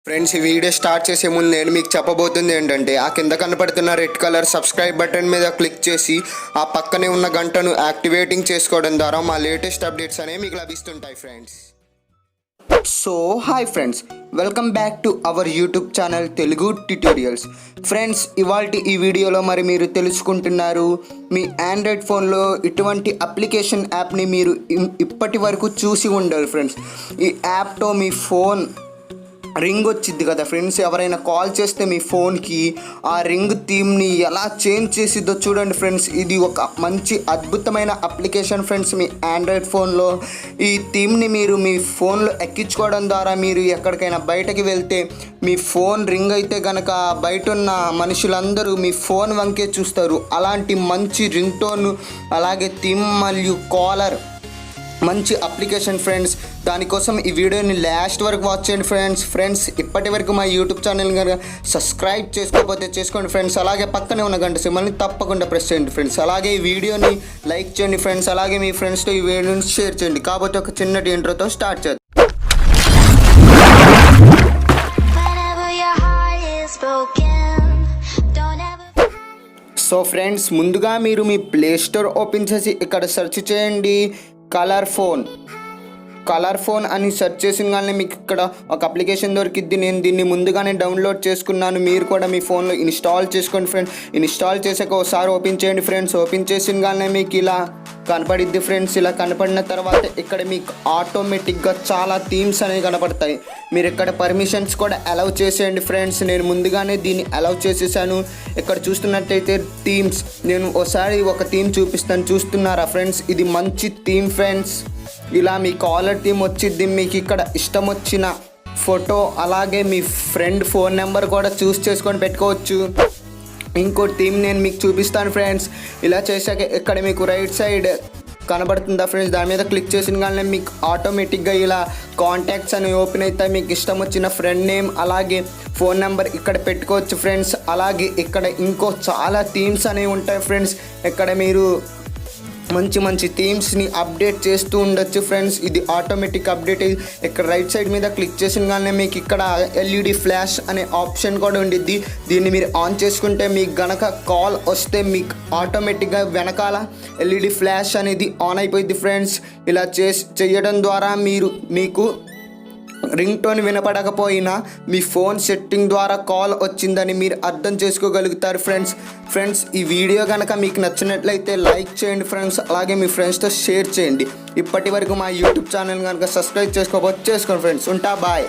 Friends, ఈ video start చేసే ముందు నేను మీకు చెప్పబోతుంది ఏంటంటే, ఆ కింద కనపడుతున్న రెడ్ కలర్ సబ్స్క్రైబ్ బటన్ మీద క్లిక్ చేసి ఆ పక్కనే ఉన్న గంటను యాక్టివేటింగ్ చేసుకోవడం ద్వారా మా లేటెస్ట్ అప్డేట్స్ అనేవి మీకు లభిస్తుంటాయి friends. So hi friends, welcome back to our YouTube channel Telugu tutorials. Friends, ఇవాల్టి ఈ వీడియోలో మరి మీరు తెలుసుకుంటున్నారు, మీ ఆండ్రాయిడ్ ఫోన్లో ఇటువంటి అప్లికేషన్ యాప్ని మీరు ఇప్పటి వరకు చూసి ఉండరు ఫ్రెండ్స్. ఈ యాప్తో మీ ఫోన్ రింగ్ వచ్చింది కదా ఫ్రెండ్స్, ఎవరైనా కాల్ చేస్తే మీ ఫోన్కి ఆ రింగ్ థీమ్ని ఎలా చేంజ్ చేసిద్దో చూడండి ఫ్రెండ్స్. ఇది ఒక మంచి అద్భుతమైన అప్లికేషన్ ఫ్రెండ్స్. మీ ఆండ్రాయిడ్ ఫోన్లో ఈ థీమ్ని మీరు మీ ఫోన్లో ఎక్కించుకోవడం ద్వారా మీరు ఎక్కడికైనా బయటకి వెళ్తే మీ ఫోన్ రింగ్ అయితే కనుక బయట ఉన్న మనుషులందరూ మీ ఫోన్ వంకే చూస్తారు. అలాంటి మంచి రింగ్ టోన్, అలాగే థీమ్ మరియు కాలర్, మంచి అప్లికేషన్ ఫ్రెండ్స్. దానికోసం ఈ వీడియోని లాస్ట్ వరకు వాచ్ చేయండి ఫ్రెండ్స్. ఇప్పటి వరకు మా యూట్యూబ్ ఛానల్ కనుక సబ్స్క్రైబ్ చేసుకోకపోతే చేసుకోండి ఫ్రెండ్స్. అలాగే పక్కనే ఉన్న గంట సింబల్ని తప్పకుండా ప్రెస్ చేయండి ఫ్రెండ్స్. అలాగే ఈ వీడియోని లైక్ చేయండి ఫ్రెండ్స్. అలాగే మీ ఫ్రెండ్స్తో ఈ వీడియోని షేర్ చేయండి. కాబట్టి ఒక చిన్నటి ఇంట్రోతో స్టార్ట్ చేద్దాం. సో ఫ్రెండ్స్, ముందుగా మీరు మీ ప్లే స్టోర్ ఓపెన్ చేసి ఇక్కడ సెర్చ్ చేయండి కలర్ ఫోన్ అని సెర్చ్ చేసిన కానీ మీకు ఇక్కడ ఒక అప్లికేషన్ దొరికిద్ది. నేను దీన్ని ముందుగానే డౌన్లోడ్ చేసుకున్నాను. మీరు కూడా మీ ఫోన్లో ఇన్స్టాల్ చేసుకోండి ఫ్రెండ్స్. ఇన్స్టాల్ చేసాక ఒకసారి ఓపెన్ చేయండి ఫ్రెండ్స్. ఓపెన్ చేసిన కానీ మీకు ఇలా కనపడిద్ది ఫ్రెండ్స్. ఇలా కనపడిన తర్వాత ఇక్కడ మీకు ఆటోమేటిక్గా చాలా థీమ్స్ అనేవి కనపడతాయి. మీరు ఇక్కడ పర్మిషన్స్ కూడా అలౌ చేసేయండి ఫ్రెండ్స్. నేను ముందుగానే దీన్ని అలౌ చేసేసాను. ఇక్కడ చూస్తున్నట్టయితే థీమ్స్, నేను ఒకసారి ఒక థీమ్ చూపిస్తాను, చూస్తున్నారా ఫ్రెండ్స్? ఇది మంచి థీమ్ ఫ్రెండ్స్. ఇలా మీ కాలర్ థీమ్ వచ్చింది. మీకు ఇక్కడ ఇష్టం వచ్చిన ఫోటో, అలాగే మీ ఫ్రెండ్ ఫోన్ నెంబర్ కూడా చూస్ చేసుకొని పెట్టుకోవచ్చు. ఇంకో థీమ్ నేను మీకు చూపిస్తాను ఫ్రెండ్స్. ఇలా చేశాక ఇక్కడ మీకు రైట్ సైడ్ కనబడుతుందా ఫ్రెండ్స్? దాని మీద క్లిక్ చేసిన కానీ మీకు ఆటోమేటిక్గా ఇలా కాంటాక్ట్స్ అని ఓపెన్ అవుతాయి. మీకు ఇష్టం వచ్చిన ఫ్రెండ్ నేమ్ అలాగే ఫోన్ నెంబర్ ఇక్కడ పెట్టుకోవచ్చు ఫ్రెండ్స్. అలాగే ఇక్కడ ఇంకో చాలా థీమ్స్ అనేవి ఉంటాయి ఫ్రెండ్స్. ఇక్కడ మీరు మంచి థీమ్స్ని అప్డేట్ చేస్తూ ఉండొచ్చు ఫ్రెండ్స్. ఇది ఆటోమేటిక్ అప్డేట్. ఇక్కడ రైట్ సైడ్ మీద క్లిక్ చేసిన కానీ మీకు ఇక్కడ ఎల్ఈడి ఫ్లాష్ అనే ఆప్షన్ కూడా ఉండిద్ది. దీన్ని మీరు ఆన్ చేసుకుంటే మీకు గనక కాల్ వస్తే మీకు ఆటోమేటిక్గా వెనకాల ఎల్ఈడి ఫ్లాష్ అనేది ఆన్ అయిపోయింది ఫ్రెండ్స్. ఇలా చేయడం ద్వారా మీకు రింగ్ టోన్ వినపడకపోయినా మీ ఫోన్ సెట్టింగ్ ద్వారా కాల్ వచ్చిందని మీరు అర్థం చేసుకోగలుగుతారు ఫ్రెండ్స్. ఈ వీడియో కనుక మీకు నచ్చినట్లయితే లైక్ చేయండి ఫ్రెండ్స్. అలాగే మీ ఫ్రెండ్స్తో షేర్ చేయండి. ఇప్పటి వరకు మా యూట్యూబ్ ఛానల్ కనుక సబ్స్క్రైబ్ చేసుకోకపోతే చేసుకోండి ఫ్రెండ్స్. ఉంటా, బాయ్.